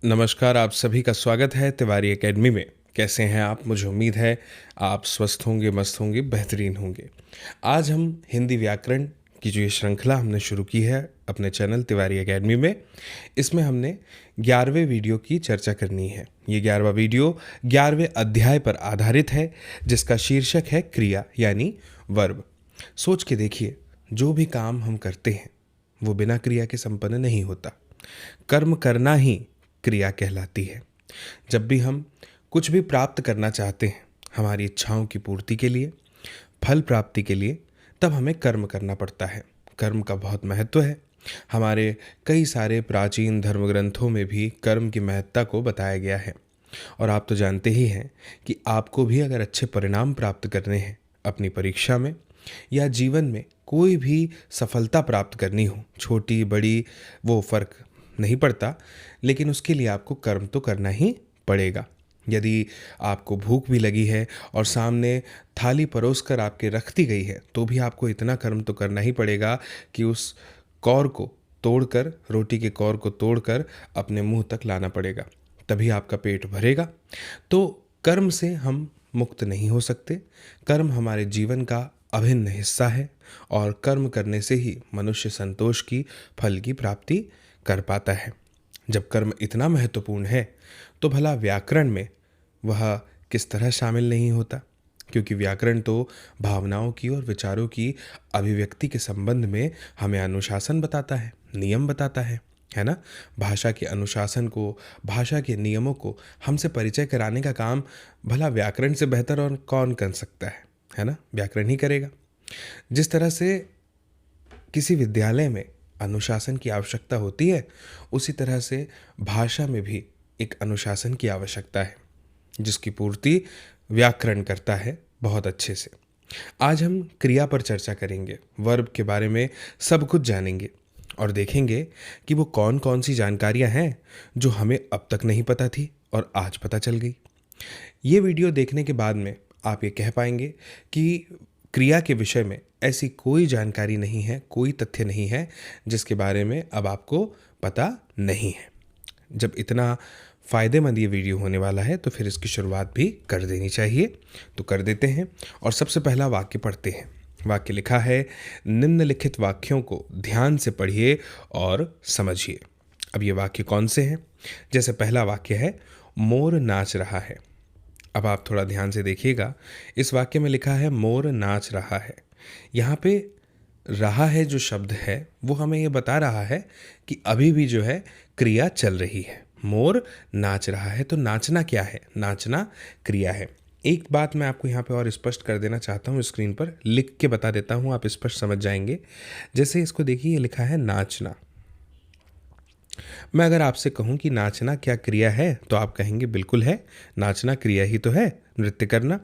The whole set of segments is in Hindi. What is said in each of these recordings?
नमस्कार, आप सभी का स्वागत है तिवारी एकेडमी में। कैसे हैं आप? मुझे उम्मीद है आप स्वस्थ होंगे, मस्त होंगे, बेहतरीन होंगे। आज हम हिंदी व्याकरण की जो ये श्रृंखला हमने शुरू की है अपने चैनल तिवारी एकेडमी में, इसमें हमने 11वें वीडियो की चर्चा करनी है। ये 11वां वीडियो 11वें अध्याय पर आधारित है, जिसका शीर्षक है क्रिया यानी वर्ब। सोच के देखिए, जो भी काम हम करते हैं वो बिना क्रिया के संपन्न नहीं होता। कर्म करना ही क्रिया कहलाती है। जब भी हम कुछ भी प्राप्त करना चाहते हैं, हमारी इच्छाओं की पूर्ति के लिए, फल प्राप्ति के लिए, तब हमें कर्म करना पड़ता है। कर्म का बहुत महत्व है। हमारे कई सारे प्राचीन धर्म ग्रंथों में भी कर्म की महत्ता को बताया गया है। और आप तो जानते ही हैं कि आपको भी अगर अच्छे परिणाम प्राप्त करने हैं अपनी परीक्षा में या जीवन में कोई भी सफलता प्राप्त करनी हो, छोटी बड़ी वो फर्क नहीं पड़ता, लेकिन उसके लिए आपको कर्म तो करना ही पड़ेगा। यदि आपको भूख भी लगी है और सामने थाली परोस कर आपके रख दी गई है, तो भी आपको इतना कर्म तो करना ही पड़ेगा कि उस कौर को तोड़कर, रोटी के कौर को तोड़कर अपने मुंह तक लाना पड़ेगा, तभी आपका पेट भरेगा। तो कर्म से हम मुक्त नहीं हो सकते। कर्म हमारे जीवन का अभिन्न हिस्सा है और कर्म करने से ही मनुष्य संतोष की, फल की प्राप्ति कर पाता है। जब कर्म इतना महत्वपूर्ण है तो भला व्याकरण में वह किस तरह शामिल नहीं होता? क्योंकि व्याकरण तो भावनाओं की और विचारों की अभिव्यक्ति के संबंध में हमें अनुशासन बताता है, नियम बताता है ना। भाषा के अनुशासन को, भाषा के नियमों को हमसे परिचय कराने का काम भला व्याकरण से बेहतर और कौन कर सकता है ना? व्याकरण ही करेगा। जिस तरह से किसी विद्यालय में अनुशासन की आवश्यकता होती है, उसी तरह से भाषा में भी एक अनुशासन की आवश्यकता है, जिसकी पूर्ति व्याकरण करता है बहुत अच्छे से। आज हम क्रिया पर चर्चा करेंगे, वर्ब के बारे में सब कुछ जानेंगे और देखेंगे कि वो कौन कौन सी जानकारियां हैं जो हमें अब तक नहीं पता थी और आज पता चल गई। ये वीडियो देखने के बाद में आप ये कह पाएंगे कि क्रिया के विषय में ऐसी कोई जानकारी नहीं है, कोई तथ्य नहीं है जिसके बारे में अब आपको पता नहीं है। जब इतना फ़ायदेमंद ये वीडियो होने वाला है तो फिर इसकी शुरुआत भी कर देनी चाहिए। तो कर देते हैं और सबसे पहला वाक्य पढ़ते हैं। वाक्य लिखा है, निम्नलिखित वाक्यों को ध्यान से पढ़िए और समझिए। अब ये वाक्य कौन से हैं? जैसे पहला वाक्य है, मोर नाच रहा है। अब आप थोड़ा ध्यान से देखिएगा, इस वाक्य में लिखा है मोर नाच रहा है। यहाँ पे रहा है जो शब्द है वो हमें ये बता रहा है कि अभी भी जो है क्रिया चल रही है। मोर नाच रहा है, तो नाचना क्या है? नाचना क्रिया है। एक बात मैं आपको यहाँ पे और स्पष्ट कर देना चाहता हूँ, स्क्रीन पर लिख के बता देता हूँ, आप स्पष्ट समझ जाएंगे। जैसे इसको देखिए, ये लिखा है नाचना। मैं अगर आपसे कहूं कि नाचना क्या क्रिया है, तो आप कहेंगे बिल्कुल है, नाचना क्रिया ही तो है, नृत्य करना।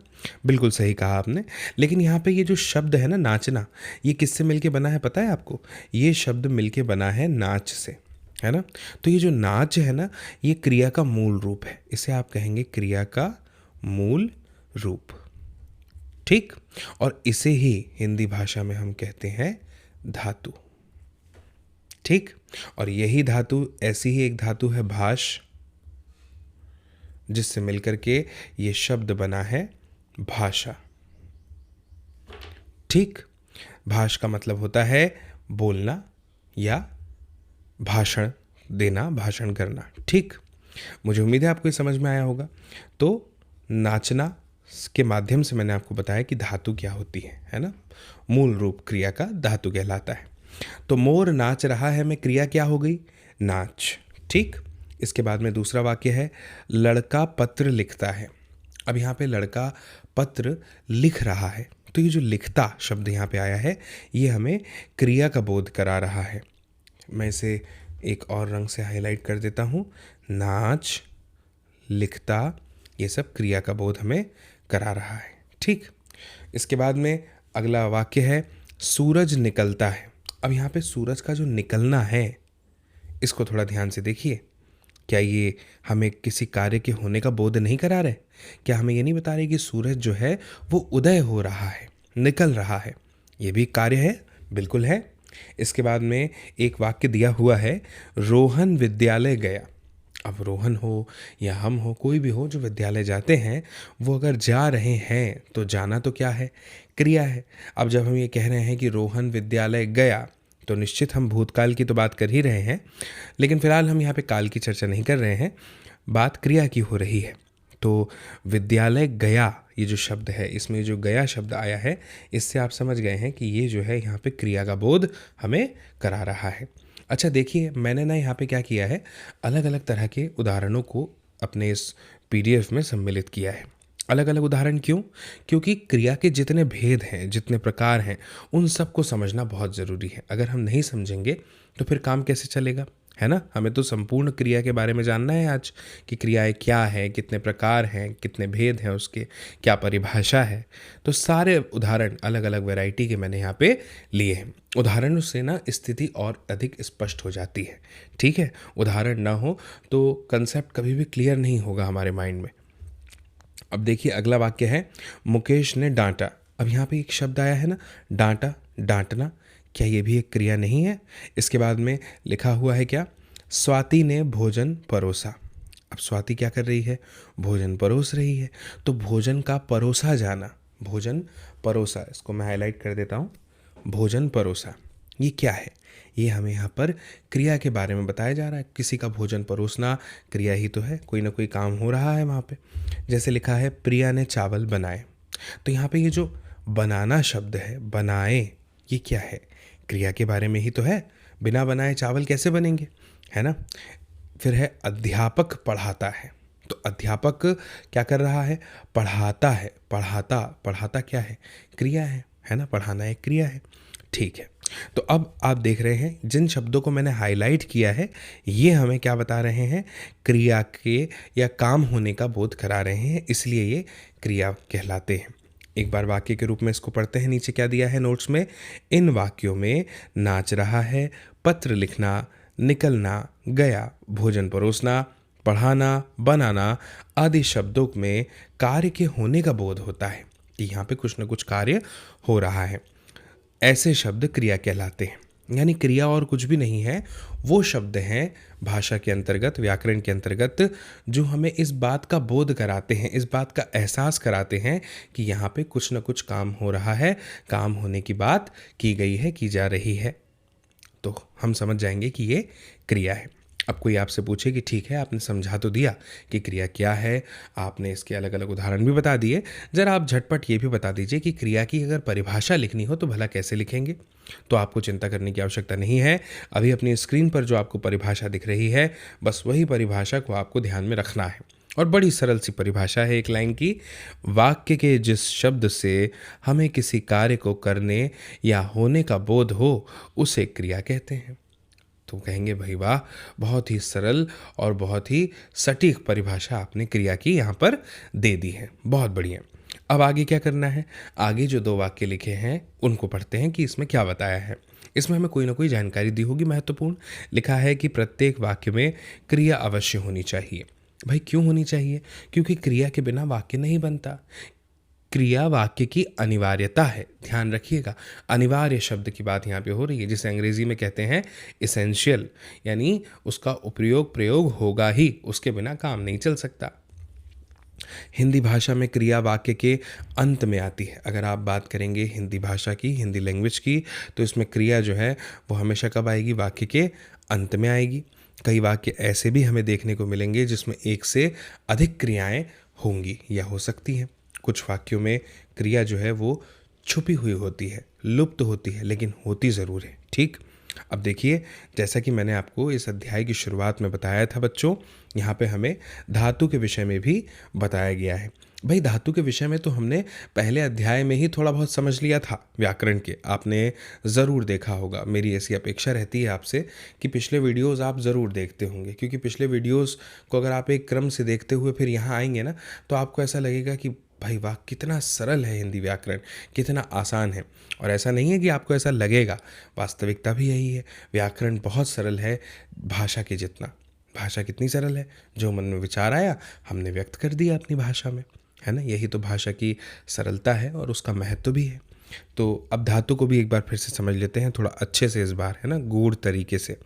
बिल्कुल सही कहा आपने। लेकिन यहाँ पे ये जो शब्द है ना, नाचना, ये किससे मिलके बना है पता है आपको? ये शब्द मिलके बना है नाच से, है ना। तो ये जो नाच है ना, ये क्रिया का मूल रूप है। इसे आप कहेंगे क्रिया का मूल रूप, ठीक। और इसे ही हिंदी भाषा में हम कहते हैं धातु, ठीक। और यही धातु, ऐसी ही एक धातु है भाष, जिससे मिलकर के ये शब्द बना है भाषा, ठीक। भाष का मतलब होता है बोलना या भाषण देना, भाषण करना, ठीक। मुझे उम्मीद है आपको ये समझ में आया होगा। तो नाचना के माध्यम से मैंने आपको बताया कि धातु क्या होती है ना। मूल रूप क्रिया का धातु कहलाता है। तो मोर नाच रहा है में क्रिया क्या हो गई? नाच, ठीक। इसके बाद में दूसरा वाक्य है, लड़का पत्र लिखता है। अब यहाँ पे लड़का पत्र लिख रहा है, तो ये जो लिखता शब्द यहाँ पे आया है, ये हमें क्रिया का बोध करा रहा है। मैं इसे एक और रंग से हाईलाइट कर देता हूँ। नाच, लिखता, ये सब क्रिया का बोध हमें करा रहा है, ठीक। इसके बाद में अगला वाक्य है, सूरज निकलता है। अब यहाँ पे सूरज का जो निकलना है, इसको थोड़ा ध्यान से देखिए। क्या ये हमें किसी कार्य के होने का बोध नहीं करा रहे? क्या हमें ये नहीं बता रहे कि सूरज जो है वो उदय हो रहा है, निकल रहा है? ये भी कार्य है, बिल्कुल है। इसके बाद में एक वाक्य दिया हुआ है, रोहन विद्यालय गया। अब रोहन हो या हम हो, कोई भी हो जो विद्यालय जाते हैं, वो अगर जा रहे हैं तो जाना तो क्या है, क्रिया है। अब जब हम ये कह रहे हैं कि रोहन विद्यालय गया, तो निश्चित हम भूतकाल की तो बात कर ही रहे हैं, लेकिन फिलहाल हम यहाँ पे काल की चर्चा नहीं कर रहे हैं, बात क्रिया की हो रही है। तो विद्यालय गया, ये जो शब्द है, इसमें जो गया शब्द आया है, इससे आप समझ गए हैं कि ये जो है यहाँ पे क्रिया का बोध हमें करा रहा है। अच्छा देखिए, मैंने ना यहाँ पे क्या किया है, अलग अलग तरह के उदाहरणों को अपने इस पीडीएफ में सम्मिलित किया है। अलग अलग उदाहरण क्यों? क्योंकि क्रिया के जितने भेद हैं, जितने प्रकार हैं, उन सबको समझना बहुत ज़रूरी है। अगर हम नहीं समझेंगे तो फिर काम कैसे चलेगा, है ना। हमें तो संपूर्ण क्रिया के बारे में जानना है आज, कि क्रियाएं क्या है, कितने प्रकार हैं, कितने भेद हैं उसके, क्या परिभाषा है। तो सारे उदाहरण अलग अलग वैरायटी के मैंने यहाँ पे लिए हैं। उदाहरणों से ना स्थिति और अधिक स्पष्ट हो जाती है, ठीक है। उदाहरण ना हो तो कंसेप्ट कभी भी क्लियर नहीं होगा हमारे माइंड में। अब देखिए अगला वाक्य है, मुकेश ने डांटा। अब यहाँ पे एक शब्द आया है ना, डांटा, डांटना, क्या ये भी एक क्रिया नहीं है? इसके बाद में लिखा हुआ है क्या, स्वाति ने भोजन परोसा। अब स्वाति क्या कर रही है, भोजन परोस रही है। तो भोजन का परोसा जाना, भोजन परोसा, इसको मैं हाईलाइट कर देता हूँ, भोजन परोसा, ये क्या है? ये हमें यहाँ पर क्रिया के बारे में बताया जा रहा है। किसी का भोजन परोसना क्रिया ही तो है, कोई ना कोई काम हो रहा है वहाँ पे। जैसे लिखा है, प्रिया ने चावल बनाए। तो यहाँ पे ये जो बनाना शब्द है, बनाए, ये क्या है? क्रिया के बारे में ही तो है। बिना बनाए चावल कैसे बनेंगे, है ना। फिर है, अध्यापक पढ़ाता है। तो अध्यापक क्या कर रहा है, पढ़ाता है। पढ़ाता, पढ़ाता क्या है, क्रिया है ना। पढ़ाना एक क्रिया है, ठीक है। तो अब आप देख रहे हैं जिन शब्दों को मैंने हाईलाइट किया है, ये हमें क्या बता रहे हैं, क्रिया के या काम होने का बोध करा रहे हैं, इसलिए ये क्रिया कहलाते हैं। एक बार वाक्य के रूप में इसको पढ़ते हैं। नीचे क्या दिया है नोट्स में, इन वाक्यों में नाच रहा है, पत्र लिखना, निकलना, गया, भोजन परोसना, पढ़ाना, बनाना आदि शब्दों में कार्य के होने का बोध होता है कि यहाँ पे कुछ न कुछ कार्य हो रहा है। ऐसे शब्द क्रिया कहलाते हैं। यानी क्रिया और कुछ भी नहीं है, वो शब्द हैं भाषा के अंतर्गत, व्याकरण के अंतर्गत, जो हमें इस बात का बोध कराते हैं, इस बात का एहसास कराते हैं कि यहाँ पे कुछ न कुछ काम हो रहा है, काम होने की बात की गई है, की जा रही है। तो हम समझ जाएंगे कि ये क्रिया है। अब कोई आपसे पूछे कि ठीक है, आपने समझा तो दिया कि क्रिया क्या है, आपने इसके अलग अलग उदाहरण भी बता दिए, ज़रा आप झटपट ये भी बता दीजिए कि क्रिया की अगर परिभाषा लिखनी हो तो भला कैसे लिखेंगे। तो आपको चिंता करने की आवश्यकता नहीं है। अभी अपनी स्क्रीन पर जो आपको परिभाषा दिख रही है, बस वही परिभाषा को आपको ध्यान में रखना है। और बड़ी सरल सी परिभाषा है एक लाइन की, वाक्य के जिस शब्द से हमें किसी कार्य को करने या होने का बोध हो, उसे क्रिया कहते हैं। तो कहेंगे भाई वाह, बहुत ही सरल और बहुत ही सटीक परिभाषा आपने क्रिया की यहाँ पर दे दी है, बहुत बढ़िया। अब आगे क्या करना है, आगे जो 2 वाक्य लिखे हैं उनको पढ़ते हैं कि इसमें क्या बताया है। इसमें हमें कोई ना कोई जानकारी दी होगी महत्वपूर्ण। लिखा है कि प्रत्येक वाक्य में क्रिया अवश्य होनी चाहिए। भाई क्यों होनी चाहिए? क्योंकि क्रिया के बिना वाक्य नहीं बनता। क्रिया वाक्य की अनिवार्यता है, ध्यान रखिएगा। अनिवार्य शब्द की बात यहाँ पे हो रही है, जिसे अंग्रेजी में कहते हैं इसेंशियल, यानी उसका उपयोग प्रयोग होगा ही, उसके बिना काम नहीं चल सकता। हिंदी भाषा में क्रिया वाक्य के अंत में आती है। अगर आप बात करेंगे हिंदी भाषा की, हिंदी लैंग्वेज की, तो इसमें क्रिया जो है वो हमेशा कब आएगी, वाक्य के अंत में आएगी। कई वाक्य ऐसे भी हमें देखने को मिलेंगे जिसमें एक से अधिक क्रियाएं होंगी या हो सकती हैं। कुछ वाक्यों में क्रिया जो है वो छुपी हुई होती है, लुप्त होती है, लेकिन होती ज़रूर है, ठीक। अब देखिए, जैसा कि मैंने आपको इस अध्याय की शुरुआत में बताया था बच्चों, यहाँ पे हमें धातु के विषय में भी बताया गया है। भाई धातु के विषय में तो हमने पहले अध्याय में ही थोड़ा बहुत समझ लिया था व्याकरण के, आपने ज़रूर देखा होगा। मेरी ऐसी अपेक्षा रहती है आपसे कि पिछले वीडियोज़ आप ज़रूर देखते होंगे, क्योंकि पिछले वीडियोज़ को अगर आप एक क्रम से देखते हुए फिर यहाँ आएंगे ना, तो आपको ऐसा लगेगा कि भाई वाह, कितना सरल है हिंदी व्याकरण, कितना आसान है। और ऐसा नहीं है कि आपको ऐसा लगेगा, वास्तविकता भी यही है। व्याकरण बहुत सरल है भाषा के जितना। भाषा कितनी सरल है, जो मन में विचार आया हमने व्यक्त कर दिया अपनी भाषा में, है ना। यही तो भाषा की सरलता है और उसका महत्व भी है। तो अब धातु को भी एक बार फिर से समझ लेते हैं थोड़ा अच्छे से इस बार, है ना, गूढ़ तरीके से।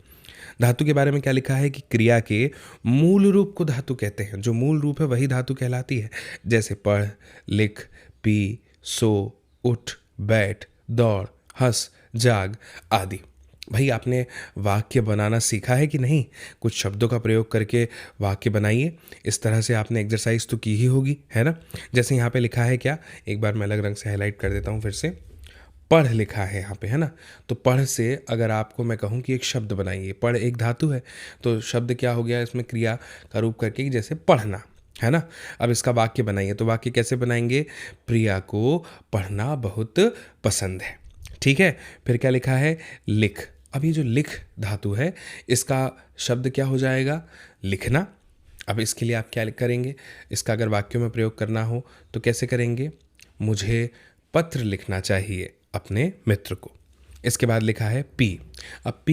धातु के बारे में क्या लिखा है कि क्रिया के मूल रूप को धातु कहते हैं। जो मूल रूप है वही धातु कहलाती है। जैसे पढ़, लिख, पी, सो, उठ, बैठ, दौड़, हंस, जाग आदि। भाई आपने वाक्य बनाना सीखा है कि नहीं? कुछ शब्दों का प्रयोग करके वाक्य बनाइए। इस तरह से आपने एक्सरसाइज तो की ही होगी, है ना? जैसे यहाँ पे लिखा है क्या, एक बार मैं अलग रंग से हाईलाइट कर देता हूँ फिर से। पढ़ लिखा है यहाँ पे, है ना? तो पढ़ से अगर आपको मैं कहूँ कि एक शब्द बनाइए, पढ़ एक धातु है, तो शब्द क्या हो गया इसमें क्रिया का रूप करके कि जैसे पढ़ना, है ना? अब इसका वाक्य बनाइए, तो वाक्य कैसे बनाएंगे? प्रिया को पढ़ना बहुत पसंद है। ठीक है, फिर क्या लिखा है? लिख। अब ये जो लिख धातु है इसका शब्द क्या हो जाएगा? लिखना। अब इसके लिए आप क्या करेंगे? इसका अगर वाक्यों में प्रयोग करना हो तो कैसे करेंगे? मुझे पत्र लिखना चाहिए अपने मित्र को। इसके बाद लिखा है पी। अब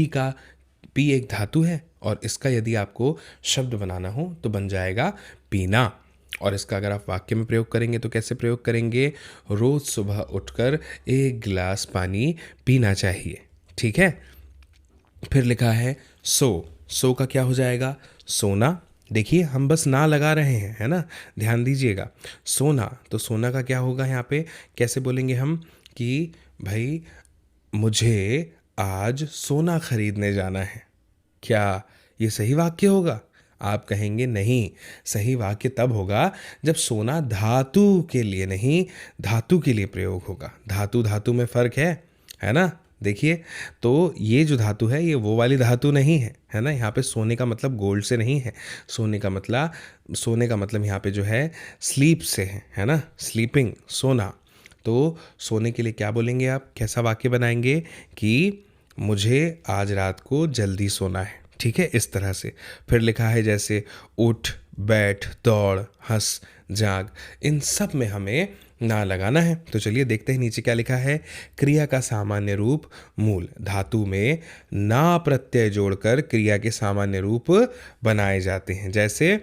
पी एक धातु है और इसका यदि आपको शब्द बनाना हो तो बन जाएगा पीना। और इसका अगर आप वाक्य में प्रयोग करेंगे तो कैसे प्रयोग करेंगे? रोज सुबह उठकर 1 गिलास पानी पीना चाहिए। ठीक है, फिर लिखा है सो का क्या हो जाएगा? सोना। देखिए हम बस ना लगा रहे हैं, है ना? ध्यान दीजिएगा। सोना, तो सोना का क्या होगा यहाँ पे? कैसे बोलेंगे हम कि भाई मुझे आज सोना खरीदने जाना है। क्या ये सही वाक्य होगा? आप कहेंगे नहीं, सही वाक्य तब होगा जब सोना धातु के लिए नहीं धातु के लिए प्रयोग होगा। धातु धातु में फर्क है ना? देखिए, तो ये जो धातु है ये वो वाली धातु नहीं है ना? यहाँ पे सोने का मतलब गोल्ड से नहीं है। सोने का मतलब यहाँ पे जो है स्लीप से है ना? स्लीपिंग, सोना। तो सोने के लिए क्या बोलेंगे आप? कैसा वाक्य बनाएंगे कि मुझे आज रात को जल्दी सोना है। ठीक है, इस तरह से। फिर लिखा है जैसे उठ, बैठ, दौड़, हंस, जाग, इन सब में हमें ना लगाना है। तो चलिए देखते हैं नीचे क्या लिखा है। क्रिया का सामान्य रूप मूल। धातु में ना प्रत्यय जोड़कर क्रिया के सामान्य रूप बनाए जाते हैं। जैसे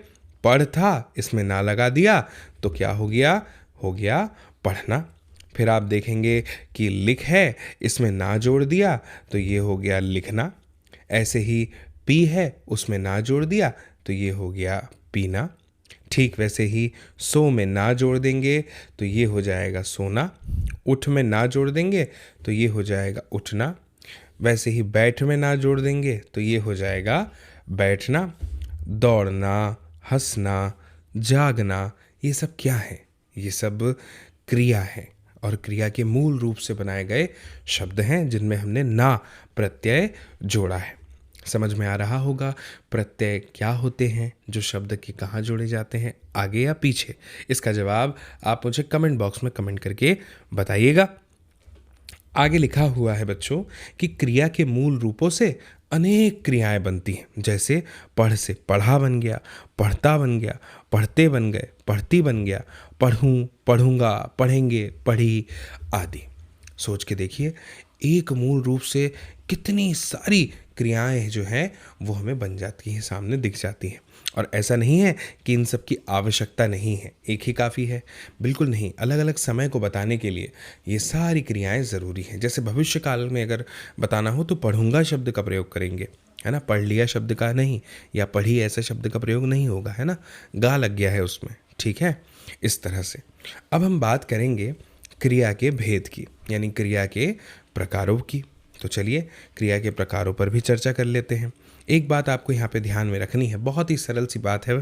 पढ़ था, इसमें ना लगा दिया तो क्या हो गया? हो गया पढ़ना। फिर आप देखेंगे कि लिख है, इसमें ना जोड़ दिया तो ये हो गया लिखना। ऐसे ही पी है, उसमें ना जोड़ दिया तो ये हो गया पीना। ठीक वैसे ही सो में ना जोड़ देंगे तो ये हो जाएगा सोना। उठ में ना जोड़ देंगे तो ये हो जाएगा उठना। वैसे ही बैठ में ना जोड़ देंगे तो ये हो जाएगा बैठना। दौड़ना, हंसना, जागना, ये सब क्या है? ये सब क्रिया है और क्रिया के मूल रूप से बनाए गए शब्द हैं जिनमें हमने ना प्रत्यय जोड़ा है। समझ में आ रहा होगा प्रत्यय क्या होते हैं, जो शब्द के कहाँ जोड़े जाते हैं, आगे या पीछे? इसका जवाब आप मुझे कमेंट बॉक्स में कमेंट करके बताइएगा। आगे लिखा हुआ है बच्चों कि क्रिया के मूल रूपों से अनेक क्रियाएं बनती हैं। जैसे पढ़ से पढ़ा बन गया, पढ़ता बन गया, पढ़ते बन गए, पढ़ती बन गया, पढ़ूं, पढ़ूंगा, पढ़ेंगे, पढ़ी आदि। सोच के देखिए, एक मूल रूप से कितनी सारी क्रियाएं जो हैं वो हमें बन जाती हैं, सामने दिख जाती हैं। और ऐसा नहीं है कि इन सब की आवश्यकता नहीं है, एक ही काफ़ी है, बिल्कुल नहीं। अलग अलग समय को बताने के लिए ये सारी क्रियाएं ज़रूरी हैं। जैसे भविष्य काल में अगर बताना हो तो पढ़ूंगा शब्द का प्रयोग करेंगे, है ना? पढ़ लिया शब्द का नहीं, या पढ़ी ऐसे शब्द का प्रयोग नहीं होगा, है ना? गा लग गया है उसमें। ठीक है, इस तरह से। अब हम बात करेंगे क्रिया के भेद की, यानी क्रिया के प्रकारों की। तो चलिए क्रिया के प्रकारों पर भी चर्चा कर लेते हैं। एक बात आपको यहाँ पे ध्यान में रखनी है, बहुत ही सरल सी बात है।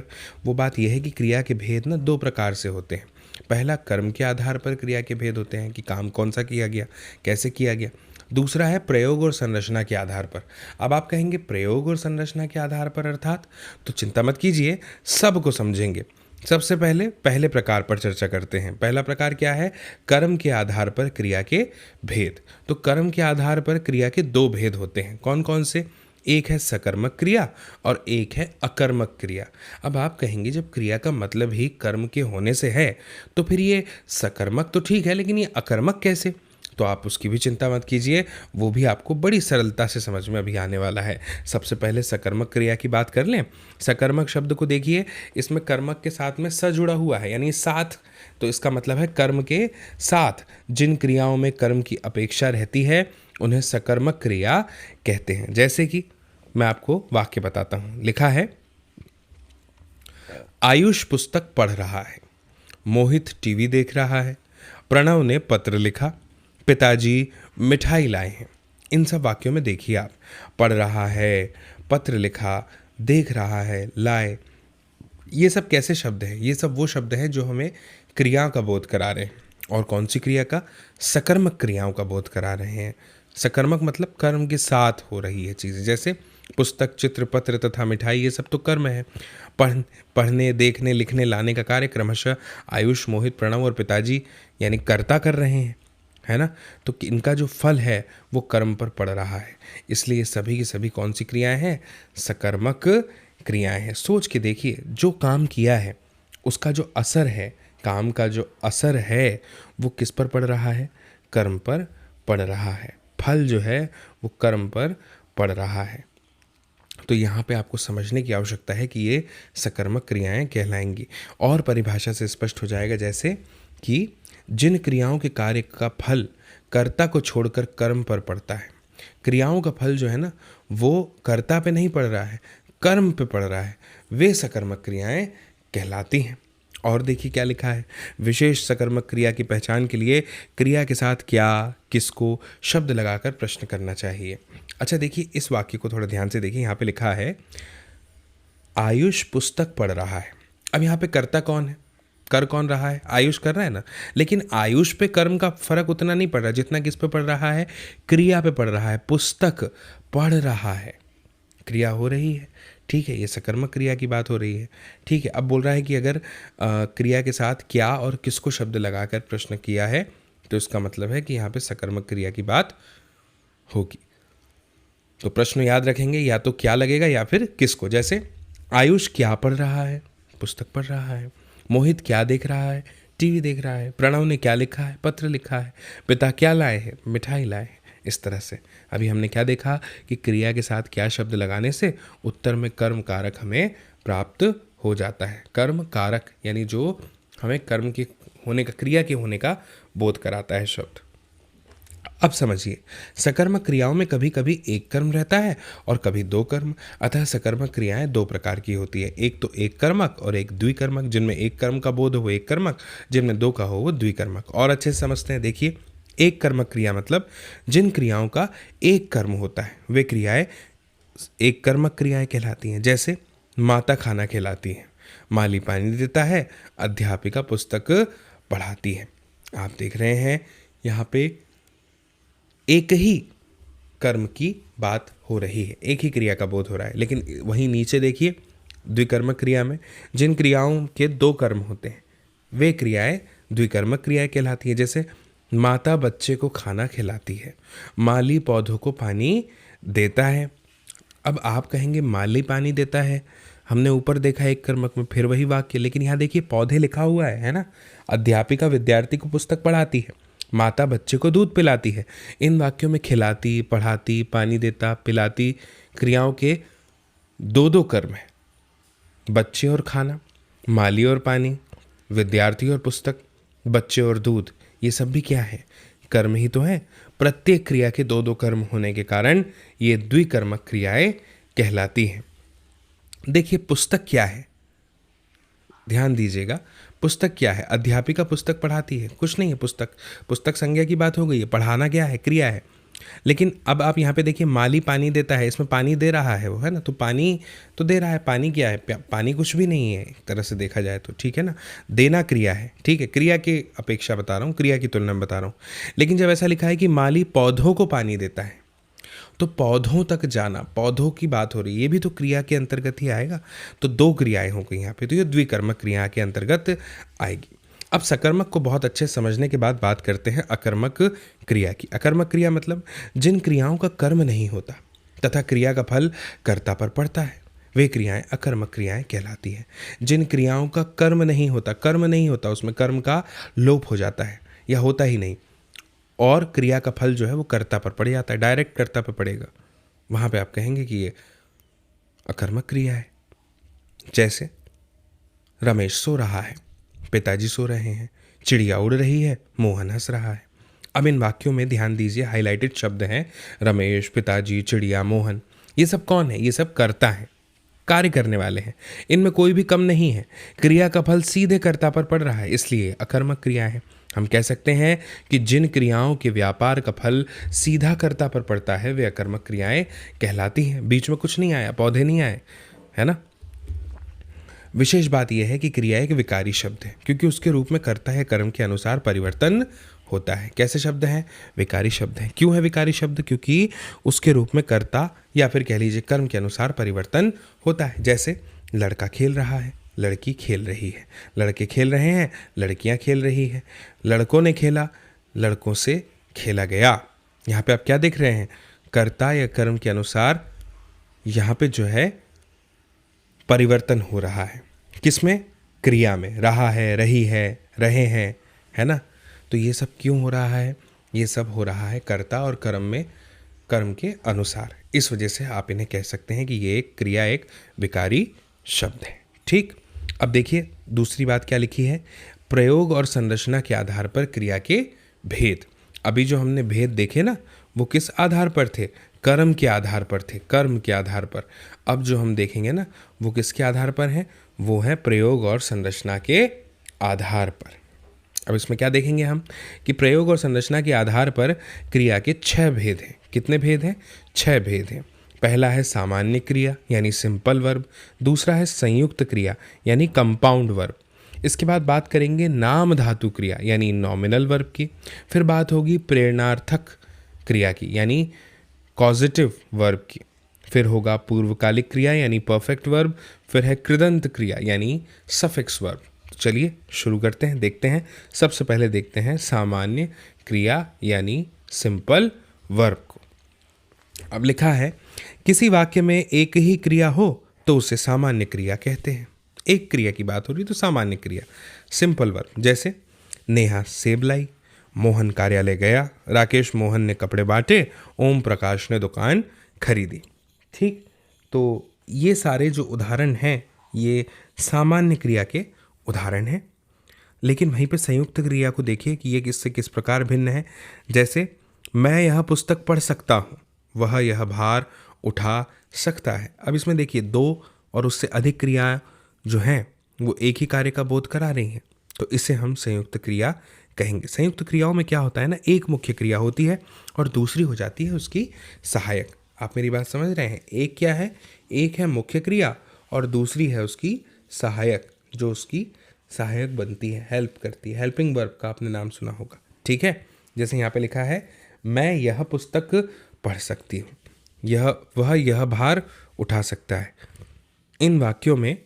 वो बात यह है कि क्रिया के भेद ना 2 प्रकार से होते हैं। पहला, कर्म के आधार पर क्रिया के भेद होते हैं कि काम कौन सा किया गया, कैसे किया गया। दूसरा है प्रयोग और संरचना के आधार पर। अब आप कहेंगे प्रयोग और संरचना के आधार पर अर्थात, तो चिंता मत कीजिए, सब को समझेंगे। सबसे पहले प्रकार पर चर्चा करते हैं। पहला प्रकार क्या है? कर्म के आधार पर क्रिया के भेद। तो कर्म के आधार पर क्रिया के 2 भेद होते हैं। कौन कौन से? एक है सकर्मक क्रिया और एक है अकर्मक क्रिया। अब आप कहेंगे जब क्रिया का मतलब ही कर्म के होने से है तो फिर ये सकर्मक तो ठीक है, लेकिन ये अकर्मक कैसे? तो आप उसकी भी चिंता मत कीजिए, वो भी आपको बड़ी सरलता से समझ में अभी आने वाला है। सबसे पहले सकर्मक क्रिया की बात कर लें। सकर्मक शब्द को देखिए, इसमें कर्मक के साथ में स जुड़ा हुआ है, यानी साथ। तो इसका मतलब है कर्म के साथ जिन क्रियाओं में कर्म की अपेक्षा रहती है उन्हें सकर्मक क्रिया कहते हैं। जैसे कि मैं आपको वाक्य बताता हूँ। लिखा है, आयुष पुस्तक पढ़ रहा है, मोहित टीवी देख रहा है, प्रणव ने पत्र लिखा, पिताजी मिठाई लाए हैं। इन सब वाक्यों में देखिए आप, पढ़ रहा है, पत्र लिखा, देख रहा है, लाए, ये सब कैसे शब्द हैं? ये सब वो शब्द हैं जो हमें क्रिया का बोध करा रहे हैं। और कौन सी क्रिया का? सकर्मक क्रियाओं का बोध करा रहे हैं। सकर्मक मतलब कर्म के साथ हो रही है चीज़ें, जैसे पुस्तक, चित्र, पत्र तथा मिठाई, ये सब तो कर्म है। पढ़ने, देखने, लिखने, लाने का कार्य क्रमशः आयुष, मोहित, प्रणव और पिताजी यानी कर्ता कर रहे हैं, है ना। तो इनका जो फल है वो कर्म पर पड़ रहा है, इसलिए सभी की सभी कौन सी क्रियाएं हैं? सकर्मक क्रियाएं हैं। सोच के देखिए, जो काम किया है उसका जो असर है, काम का जो असर है वो किस पर पड़ रहा है? कर्म पर पड़ रहा है। फल जो है वो कर्म पर पड़ रहा है। तो यहाँ पे आपको समझने की आवश्यकता है कि ये सकर्मक क्रियाएं कहलाएंगी। और परिभाषा से स्पष्ट हो जाएगा, जैसे कि जिन क्रियाओं के कार्य का फल कर्ता को छोड़कर कर्म पर पड़ता है, क्रियाओं का फल जो है ना वो कर्ता पे नहीं पड़ रहा है, कर्म पे पड़ रहा है, वे सकर्मक क्रियाएं कहलाती हैं। और देखिए क्या लिखा है, विशेष सकर्मक क्रिया की पहचान के लिए क्रिया के साथ क्या, किसको शब्द लगाकर प्रश्न करना चाहिए। अच्छा देखिए, इस वाक्य को थोड़ा ध्यान से देखिए। यहाँ पे लिखा है, आयुष पुस्तक पढ़ रहा है। अब यहाँ पे कर्ता कौन है? कर कौन रहा है? आयुष कर रहा है ना। लेकिन आयुष पे कर्म का फर्क उतना नहीं पड़ रहा जितना किस पे पड़ रहा है? क्रिया पे पड़ रहा है। पुस्तक पढ़ रहा है, क्रिया हो रही है, ठीक है, ये सकर्मक क्रिया की बात हो रही है, ठीक है। अब बोल रहा है कि अगर क्रिया के साथ क्या और किसको शब्द लगाकर प्रश्न किया है तो इसका मतलब है कि यहाँ पे सकर्मक क्रिया की बात होगी। तो प्रश्न याद रखेंगे, या तो क्या लगेगा या फिर किसको। जैसे आयुष क्या पढ़ रहा है? पुस्तक पढ़ रहा है। मोहित क्या देख रहा है? टीवी देख रहा है। प्रणव ने क्या लिखा है? पत्र लिखा है। पिता क्या लाए हैं? मिठाई लाए हैं। इस तरह से अभी हमने क्या देखा कि क्रिया के साथ क्या शब्द लगाने से उत्तर में कर्म कारक हमें प्राप्त हो जाता है। कर्म कारक यानी जो हमें कर्म के होने का, क्रिया के होने का बोध कराता है शब्द। अब समझिए, सकर्मक क्रियाओं में कभी कभी एक कर्म रहता है और कभी दो कर्म। अतः सकर्मक क्रियाएं दो प्रकार की होती है, एक तो एक कर्मक और एक द्विकर्मक। जिनमें एक कर्म का बोध हो एक कर्मक, जिनमें दो का हो वो द्विकर्मक। और अच्छे से समझते हैं, देखिए, एक कर्मक क्रिया मतलब जिन क्रियाओं का एक कर्म होता है वे क्रियाएं एक कर्मक क्रियाएं कहलाती हैं। जैसे माता खाना खिलाती है, माली पानी देता है, अध्यापिका पुस्तक पढ़ाती है। आप देख रहे हैं यहाँ पे एक ही कर्म की बात हो रही है, एक ही क्रिया का बोध हो रहा है। लेकिन वहीं नीचे देखिए, द्विकर्मक क्रिया में जिन क्रियाओं के दो कर्म होते हैं वे क्रियाएं द्विकर्मक क्रियाएं कहलाती हैं। जैसे माता बच्चे को खाना खिलाती है, माली पौधों को पानी देता है। अब आप कहेंगे माली पानी देता है, हमने ऊपर देखा एक कर्मक में, फिर वही वाक्य, लेकिन यहाँ देखिए पौधे लिखा हुआ है ना। अध्यापिका विद्यार्थी को पुस्तक पढ़ाती है, माता बच्चे को दूध पिलाती है। इन वाक्यों में खिलाती, पढ़ाती, पानी देता, पिलाती क्रियाओं के दो दो कर्म है, बच्चे और खाना, माली और पानी, विद्यार्थी और पुस्तक, बच्चे और दूध। ये सब भी क्या है? कर्म ही तो है। प्रत्येक क्रिया के दो दो कर्म होने के कारण ये द्विकर्मक क्रियाएं कहलाती हैं। देखिए पुस्तक क्या है, ध्यान दीजिएगा, पुस्तक क्या है? अध्यापिका पुस्तक पढ़ाती है, कुछ नहीं है। पुस्तक, पुस्तक संज्ञा की बात हो गई है। पढ़ाना क्या है? क्रिया है। लेकिन अब आप यहाँ पे देखिए, माली पानी देता है, इसमें पानी दे रहा है वो, है ना। तो पानी तो दे रहा है, पानी क्या है? पानी कुछ भी नहीं है एक तरह से देखा जाए तो, ठीक है ना। देना क्रिया है, ठीक है, क्रिया की अपेक्षा बता रहा हूँ, क्रिया की तुलना में बता रहा हूँ। लेकिन जब ऐसा लिखा है कि माली पौधों को पानी देता है, तो पौधों तक जाना, पौधों की बात हो रही है, ये भी तो क्रिया के अंतर्गत ही आएगा। तो दो क्रियाएं हो गई यहाँ पे, तो ये द्विकर्मक क्रिया के अंतर्गत आएगी। अब सकर्मक को बहुत अच्छे समझने के बाद बात करते हैं अकर्मक क्रिया की। अकर्मक क्रिया मतलब जिन क्रियाओं का कर्म नहीं होता तथा क्रिया का फल कर्ता पर पड़ता है, वे क्रियाएं अकर्मक क्रियाएं कहलाती हैं। जिन क्रियाओं का कर्म नहीं होता, उसमें कर्म का लोप हो जाता है या होता ही नहीं, और क्रिया का फल जो है वो कर्ता पर पड़ जाता है, डायरेक्ट कर्ता पर पड़ेगा, वहाँ पे आप कहेंगे कि ये अकर्मक क्रिया है। जैसे रमेश सो रहा है, पिताजी सो रहे हैं, चिड़िया उड़ रही है, मोहन हंस रहा है। अब इन वाक्यों में ध्यान दीजिए, हाइलाइटेड शब्द हैं रमेश, पिताजी, चिड़िया, मोहन। ये सब कौन है? ये सब कर्ता हैं, कार्य करने वाले हैं। इनमें कोई भी कम नहीं है। क्रिया का फल सीधे कर्ता पर पड़ रहा है, इसलिए अकर्मक क्रिया है। हम कह सकते हैं कि जिन क्रियाओं के व्यापार का फल सीधा कर्ता पर पड़ता है वे अकर्मक क्रियाएं कहलाती हैं। बीच में कुछ नहीं आया, पौधे नहीं आए, है ना। विशेष बात यह है कि क्रिया एक विकारी शब्द है, क्योंकि उसके रूप में कर्ता या कर्म के अनुसार परिवर्तन होता है। कैसे शब्द हैं? विकारी शब्द हैं। क्यों है विकारी शब्द? क्योंकि उसके रूप में कर्ता या फिर कह लीजिए कर्म के अनुसार परिवर्तन होता है। जैसे लड़का खेल रहा है, लड़की खेल रही है, लड़के खेल रहे हैं, लड़कियां खेल रही हैं, लड़कों ने खेला, लड़कों से खेला गया। यहाँ पे आप क्या देख रहे हैं? कर्ता या कर्म के अनुसार यहाँ पे जो है परिवर्तन हो रहा है। किसमें? क्रिया में। रहा है, रही है, रहे हैं, है ना। तो ये सब क्यों हो रहा है? ये सब हो रहा है कर्ता और कर्म में, कर्म के अनुसार। इस वजह से आप इन्हें कह सकते हैं कि ये एक क्रिया एक विकारी शब्द है। ठीक। अब देखिए दूसरी बात क्या लिखी है, प्रयोग और संरचना के आधार पर क्रिया के भेद। अभी जो हमने भेद देखे ना, वो किस आधार पर थे? कर्म के आधार पर थे, कर्म के आधार पर। अब जो हम देखेंगे ना, वो किसके आधार पर है? वो है प्रयोग और संरचना के आधार पर। अब इसमें क्या देखेंगे हम कि प्रयोग और संरचना के आधार पर क्रिया के 6 भेद हैं। कितने भेद हैं? 6 भेद हैं। पहला है सामान्य क्रिया यानी सिंपल वर्ब, दूसरा है संयुक्त क्रिया यानी कंपाउंड वर्ब। इसके बाद बात करेंगे नाम धातु क्रिया यानी नॉमिनल वर्ब की। फिर बात होगी प्रेरणार्थक क्रिया की यानी कॉजेटिव वर्ब की। फिर होगा पूर्वकालिक क्रिया यानी परफेक्ट वर्ब। फिर है कृदंत क्रिया यानी सफिक्स वर्ब। चलिए शुरू करते हैं, देखते हैं। सबसे पहले देखते हैं सामान्य क्रिया यानी सिंपल वर्ब को। अब लिखा है किसी वाक्य में एक ही क्रिया हो तो उसे सामान्य क्रिया कहते हैं। एक क्रिया की बात हो रही तो सामान्य क्रिया, सिंपल वर्ब। जैसे नेहा सेब लाई, मोहन कार्यालय गया, राकेश मोहन ने कपड़े बांटे, ओम प्रकाश ने दुकान खरीदी। ठीक। तो ये सारे जो उदाहरण हैं ये सामान्य क्रिया के उदाहरण हैं। लेकिन वहीं पे संयुक्त क्रिया को देखिए कि ये किससे किस प्रकार भिन्न है। जैसे मैं यह पुस्तक पढ़ सकता हूँ, वह यह भार उठा सकता है। अब इसमें देखिए 2 और उससे अधिक क्रिया जो हैं वो एक ही कार्य का बोध करा रही हैं, तो इसे हम संयुक्त क्रिया कहेंगे। संयुक्त क्रियाओं में क्या होता है ना, एक मुख्य क्रिया होती है और दूसरी हो जाती है उसकी सहायक। आप मेरी बात समझ रहे हैं? एक क्या है? एक है मुख्य क्रिया और दूसरी है उसकी सहायक, जो उसकी सहायक बनती है, हेल्प करती है। हेल्पिंग वर्ब का आपने नाम सुना होगा। ठीक है। जैसे यहाँ पे लिखा है मैं यह पुस्तक पढ़ सकती हूँ, वह यह भार उठा सकता है। इन वाक्यों में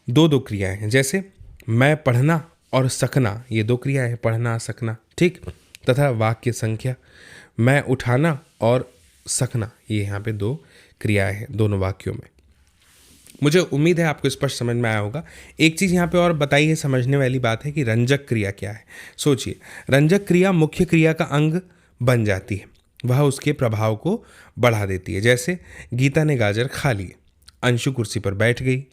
2 क्रियाएं हैं। जैसे मैं पढ़ना और सकना, ये 2 क्रियाएं हैं, पढ़ना सकना। ठीक। तथा वाक्य संख्या मैं उठाना और सकना, ये यहाँ पे 2 क्रियाएं हैं दोनों वाक्यों में। मुझे उम्मीद है आपको स्पष्ट समझ में आया होगा। एक चीज़ यहाँ पे और बताई है, समझने वाली बात है कि रंजक क्रिया क्या है। सोचिए, रंजक क्रिया मुख्य क्रिया का अंग बन जाती है, वह उसके प्रभाव को बढ़ा देती है। जैसे गीता ने गाजर खा लिए, अंशु कुर्सी पर बैठ गई,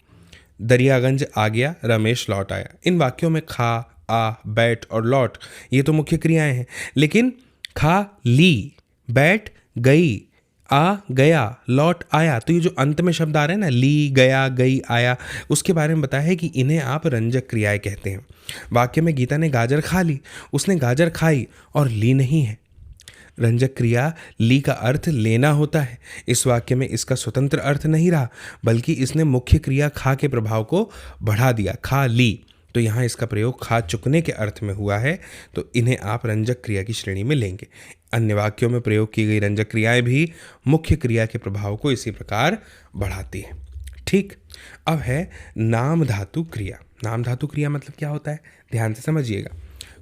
दरियागंज आ गया, रमेश लौट आया। इन वाक्यों में खा, आ, बैठ और लौट ये तो मुख्य क्रियाएं हैं। लेकिन खा ली, बैठ गई, आ गया, लौट आया, तो ये जो अंत में शब्द आ रहे हैं ना, ली, गया, गई, आया, उसके बारे में बताया है कि इन्हें आप रंजक क्रियाएं कहते हैं। वाक्य में गीता ने गाजर खा ली, उसने गाजर खाई और ली नहीं है। रंजक क्रिया ली का अर्थ लेना होता है। इस वाक्य में इसका स्वतंत्र अर्थ नहीं रहा, बल्कि इसने मुख्य क्रिया खा के प्रभाव को बढ़ा दिया, खा ली। तो यहाँ इसका प्रयोग खा चुकने के अर्थ में हुआ है, तो इन्हें आप रंजक क्रिया की श्रेणी में लेंगे। अन्य वाक्यों में प्रयोग की गई रंजक क्रियाएं भी मुख्य क्रिया के प्रभाव को इसी प्रकार बढ़ाती है। ठीक। अब है नाम धातु क्रिया। नाम धातु क्रिया मतलब क्या होता है, ध्यान से समझिएगा।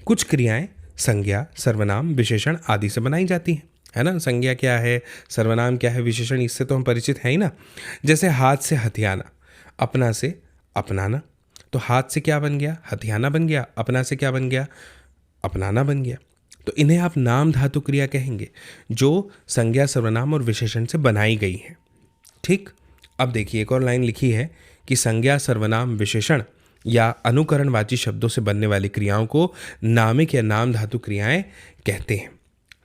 कुछ क्रियाएं संज्ञा, सर्वनाम, विशेषण आदि से बनाई जाती हैं, है ना। संज्ञा क्या है, सर्वनाम क्या है, विशेषण, इससे तो हम परिचित हैं ही ना। जैसे हाथ से हथियाना, अपना से अपनाना। तो हाथ से क्या बन गया, हथियाना बन गया, अपना से क्या बन गया, अपनाना बन गया। तो इन्हें आप नाम धातु क्रिया कहेंगे, जो संज्ञा, सर्वनाम और विशेषण से बनाई गई है। ठीक। अब देखिए एक और लाइन लिखी है कि संज्ञा, सर्वनाम, विशेषण या अनुकरणवाची शब्दों से बनने वाली क्रियाओं को नामिक या नाम धातु क्रियाएं कहते हैं।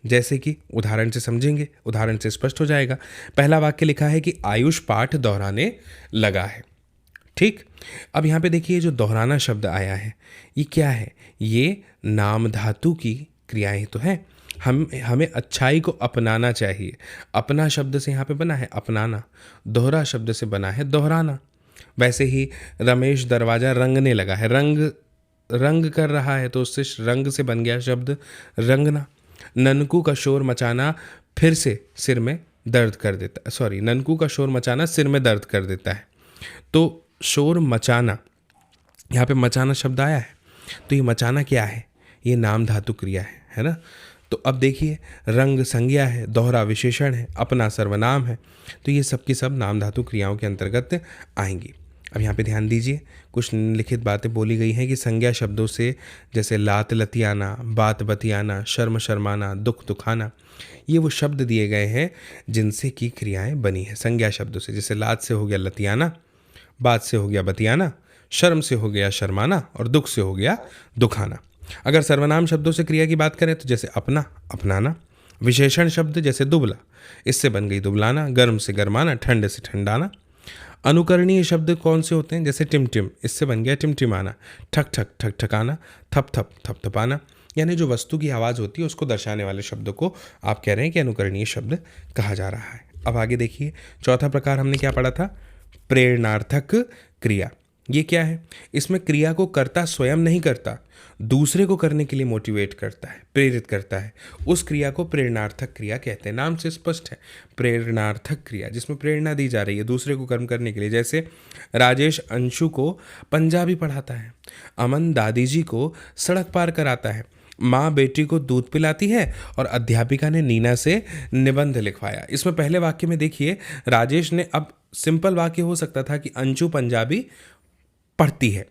जैसे कि उदाहरण से समझेंगे, उदाहरण से स्पष्ट हो जाएगा। पहला वाक्य लिखा है कि आयुष पाठ दोहराने लगा है। ठीक, अब यहाँ पे देखिए जो दोहराना शब्द आया है ये क्या है? ये नाम धातु की क्रियाएं तो हैं। हमें अच्छाई को अपनाना चाहिए। अपना शब्द से यहाँ पे बना है अपनाना, दोहरा शब्द से बना है दोहराना। वैसे ही रमेश दरवाज़ा रंगने लगा है, रंग कर रहा है तो उससे रंग से बन गया शब्द रंगना। ननकू का शोर मचाना फिर से सिर में दर्द कर देता है, सॉरी, ननकू का शोर मचाना सिर में दर्द कर देता है। तो शोर मचाना, यहाँ पे मचाना शब्द आया है, तो ये मचाना क्या है? ये नाम धातु क्रिया है ना। तो अब देखिए रंग संज्ञा है, दोहरा विशेषण है, अपना सर्वनाम है, तो ये सब की सब नाम धातु क्रियाओं के अंतर्गत आएंगी। अब यहाँ पे ध्यान दीजिए, कुछ निम्नलिखित बातें बोली गई हैं कि संज्ञा शब्दों से जैसे लात लतियाना, बात बतियाना, शर्म शर्माना, दुख दुखाना, ये वो शब्द दिए गए हैं जिनसे की क्रियाएं बनी हैं संज्ञा शब्दों से। जैसे लात से हो गया लतियाना, बात से हो गया बतियाना, शर्म से हो गया शर्माना और दुख से हो गया दुखाना। अगर सर्वनाम शब्दों से क्रिया की बात करें तो जैसे अपना, अपनाना। विशेषण शब्द जैसे दुबला, इससे बन गई दुबलाना। गर्म से गर्माना, ठंड से ठंडाना। अनुकरणीय शब्द कौन से होते हैं? जैसे टिमटिम, इससे बन गया टिमटिमाना। ठक ठक ठक ठकाना, थप थप थप थपाना। यानी जो वस्तु की आवाज़ होती है उसको दर्शाने वाले शब्दों को आप कह रहे हैं कि अनुकरणीय शब्द कहा जा रहा है। अब आगे देखिए, चौथा प्रकार हमने क्या पढ़ा था? प्रेरणार्थक क्रिया। ये क्या है? इसमें क्रिया को कर्ता स्वयं नहीं करता, दूसरे को करने के लिए मोटिवेट करता है, प्रेरित करता है। उस क्रिया को प्रेरणार्थक क्रिया कहते हैं। नाम से स्पष्ट है, प्रेरणार्थक क्रिया, जिसमें प्रेरणा दी जा रही है दूसरे को कर्म करने के लिए। जैसे राजेश अंशु को पंजाबी पढ़ाता है, अमन दादी जी को सड़क पार कराता है, माँ बेटी को दूध पिलाती है और अध्यापिका ने नीना से निबंध लिखवाया। इसमें पहले वाक्य में देखिए राजेश ने, अब सिंपल वाक्य हो सकता था कि अंशु पंजाबी पढ़ती है,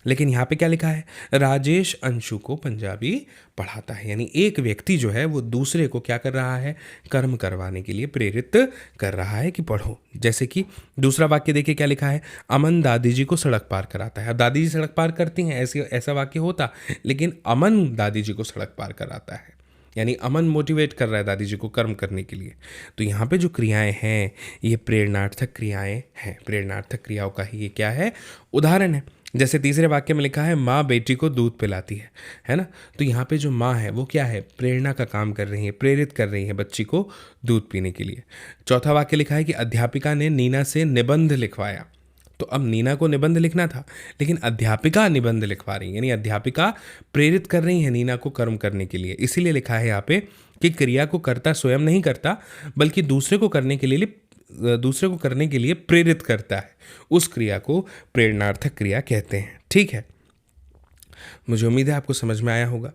लेकिन यहाँ पे क्या लिखा है? राजेश अंशु को पंजाबी पढ़ाता है। यानी एक व्यक्ति जो है वो दूसरे को क्या कर रहा है? कर्म करवाने के लिए प्रेरित कर रहा है कि पढ़ो। जैसे कि दूसरा वाक्य देखिए क्या लिखा है? अमन दादी जी को सड़क पार कराता है। अब दादी जी सड़क पार करती हैं, ऐसा वाक्य होता, लेकिन अमन दादी जी को सड़क पार कराता है, यानी अमन मोटिवेट कर रहा है दादी जी को कर्म करने के लिए। तो यहाँ पे जो क्रियाएं हैं ये प्रेरणार्थक क्रियाएं हैं। प्रेरणार्थक क्रियाओं का ही ये क्या है? उदाहरण है। जैसे तीसरे वाक्य में लिखा है माँ बेटी को दूध पिलाती है ना। तो यहाँ पे जो माँ है वो क्या है? प्रेरणा का काम कर रही है, प्रेरित कर रही है बच्ची को दूध पीने के लिए। चौथा वाक्य लिखा है कि अध्यापिका ने नीना से निबंध लिखवाया। तो अब नीना को निबंध लिखना था, लेकिन अध्यापिका निबंध लिखवा रही है, यानी अध्यापिका प्रेरित कर रही है नीना को कर्म करने के लिए। इसीलिए लिखा है यहाँ पे कि क्रिया को कर्ता स्वयं नहीं करता, बल्कि दूसरे को करने के लिए प्रेरित करता है। उस क्रिया को प्रेरणार्थक क्रिया कहते हैं। ठीक है, मुझे उम्मीद है आपको समझ में आया होगा।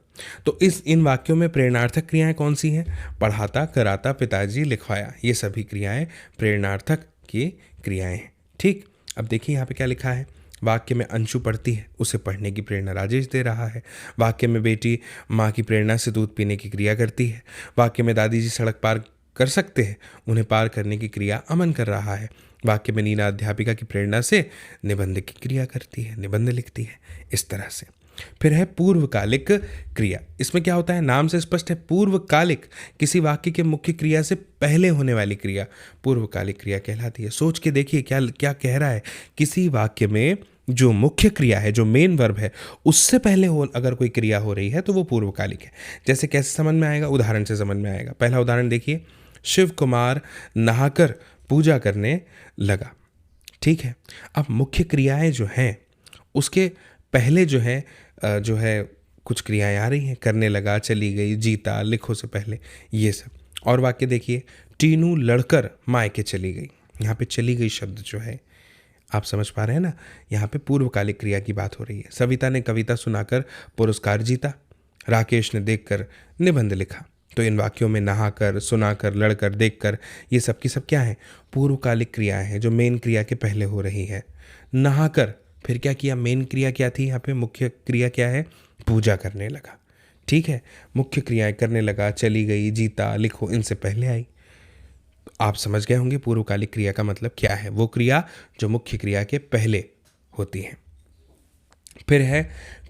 तो इन वाक्यों में प्रेरणार्थक क्रियाएं कौन सी हैं? पढ़ाता, कराता, पिताजी, लिखवाया, ये सभी क्रियाएं प्रेरणार्थक की क्रियाएं हैं। ठीक, अब देखिए यहाँ पे क्या लिखा है? वाक्य में अंशु पढ़ती है, उसे पढ़ने की प्रेरणा राजेश दे रहा है। वाक्य में बेटी माँ की प्रेरणा से दूध पीने की क्रिया करती है। वाक्य में दादी जी सड़क पार कर सकते हैं, उन्हें पार करने की क्रिया अमन कर रहा है। वाक्य में नीना अध्यापिका की प्रेरणा से निबंध की क्रिया करती है, निबंध लिखती है। इस तरह से फिर है पूर्वकालिक क्रिया। इसमें क्या होता है? नाम से स्पष्ट है, पूर्वकालिक, किसी वाक्य के मुख्य क्रिया से पहले होने वाली क्रिया पूर्वकालिक क्रिया कहलाती है। सोच के देखिए क्या क्या कह रहा है? किसी वाक्य में जो मुख्य क्रिया है, जो मेन वर्ब है, उससे पहले अगर कोई क्रिया हो रही है तो वो पूर्वकालिक है। जैसे कैसे समझ में आएगा? उदाहरण से समझ में आएगा। पहला उदाहरण देखिए, शिव कुमार नहाकर पूजा करने लगा। ठीक है, अब मुख्य क्रियाएं जो हैं उसके पहले जो है कुछ क्रियाएं आ रही हैं। करने लगा, चली गई, जीता, लिखो से पहले, ये सब। और वाक्य देखिए, टीनू लड़कर मायके चली गई। यहाँ पे चली गई शब्द जो है, आप समझ पा रहे हैं ना, यहाँ पे पूर्वकालिक क्रिया की बात हो रही है। सविता ने कविता सुनाकर पुरस्कार जीता। राकेश ने देखकर निबंध लिखा। तो इन वाक्यों में नहाकर, सुनाकर, लड़कर, देखकर, ये सब की सब क्या है? पूर्वकालिक क्रियाएं हैं जो मेन क्रिया के पहले हो रही है। नहाकर, फिर क्या किया? मेन क्रिया क्या थी यहाँ पे? मुख्य क्रिया क्या है? पूजा करने लगा। ठीक है, मुख्य क्रियाएं करने लगा, चली गई, जीता, लिखो, इनसे पहले आई। तो आप समझ गए होंगे पूर्वकालिक क्रिया का मतलब क्या है। वो क्रिया जो मुख्य क्रिया के पहले होती है। फिर है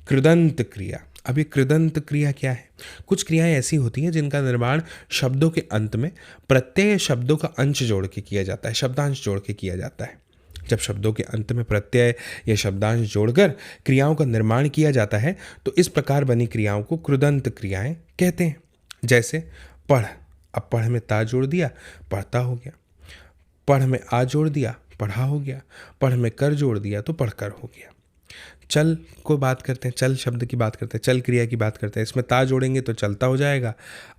कृदंत क्रिया। अब ये कृदंत क्रिया क्या है? कुछ क्रियाएं ऐसी होती हैं जिनका निर्माण शब्दों के अंत में प्रत्यय शब्दों का अंश जोड़ के किया जाता है, शब्दांश जोड़ के किया जाता है। जब शब्दों के अंत में प्रत्यय या शब्दांश जोड़कर क्रियाओं का निर्माण किया जाता है तो इस प्रकार बनी क्रियाओं को कृदंत क्रियाएं कहते हैं। जैसे पढ़, अब पढ़ में ता जोड़ दिया, पढ़ता हो गया। पढ़ में आ जोड़ दिया, पढ़ा हो गया। पढ़ में कर जोड़ दिया तो पढ़कर हो गया। चल को बात करते हैं, चल शब्द की बात करते हैं, चल क्रिया की बात करते हैं। इसमें ता जोड़ेंगे तो चलता हो जाएगा,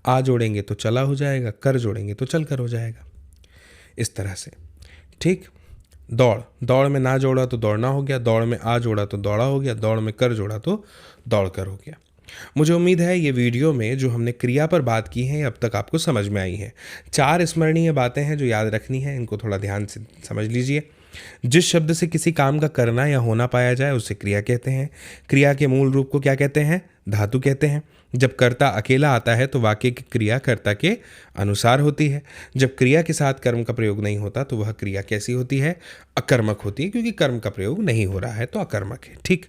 आ जोड़ेंगे तो चला हो जाएगा, कर जोड़ेंगे तो चल कर हो जाएगा। इस तरह से, ठीक। दौड़, दौड़ में ना जोड़ा तो दौड़ना हो गया, दौड़ में आ जोड़ा तो दौड़ा हो गया, दौड़ में कर जोड़ा तो दौड़ कर हो गया। मुझे उम्मीद है ये वीडियो में जो हमने क्रिया पर बात की है अब तक आपको समझ में आई है। 4 स्मरणीय बातें हैं जो याद रखनी है, इनको थोड़ा ध्यान से समझ लीजिए। जिस शब्द से किसी काम का करना या होना पाया जाए उसे क्रिया कहते हैं। क्रिया के मूल रूप को क्या कहते हैं? धातु कहते हैं। जब कर्ता अकेला आता है तो वाक्य की क्रिया कर्ता के अनुसार होती है। जब क्रिया के साथ कर्म का प्रयोग नहीं होता तो वह क्रिया कैसी होती है? अकर्मक होती है, क्योंकि कर्म का प्रयोग नहीं हो रहा है तो अकर्मक है। ठीक।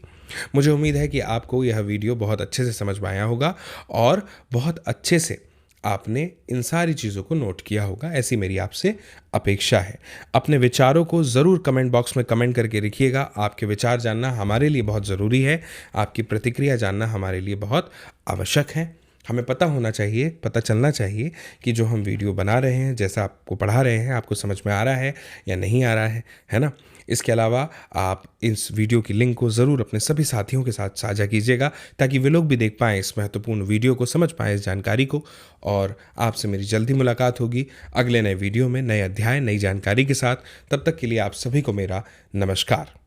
मुझे उम्मीद है कि आपको यह वीडियो बहुत अच्छे से समझ में आया होगा और बहुत अच्छे से आपने इन सारी चीज़ों को नोट किया होगा, ऐसी मेरी आपसे अपेक्षा है। अपने विचारों को ज़रूर कमेंट बॉक्स में कमेंट करके लिखिएगा। आपके विचार जानना हमारे लिए बहुत ज़रूरी है, आपकी प्रतिक्रिया जानना हमारे लिए बहुत आवश्यक है। हमें पता होना चाहिए, पता चलना चाहिए कि जो हम वीडियो बना रहे हैं, जैसा आपको पढ़ा रहे हैं, आपको समझ में आ रहा है या नहीं आ रहा है ना। इसके अलावा आप इस वीडियो की लिंक को ज़रूर अपने सभी साथियों के साथ साझा कीजिएगा ताकि वे लोग भी देख पाएँ इस महत्वपूर्ण वीडियो को, समझ पाएँ इस जानकारी को। और आपसे मेरी जल्दी मुलाकात होगी अगले नए वीडियो में, नए अध्याय, नई जानकारी के साथ। तब तक के लिए आप सभी को मेरा नमस्कार।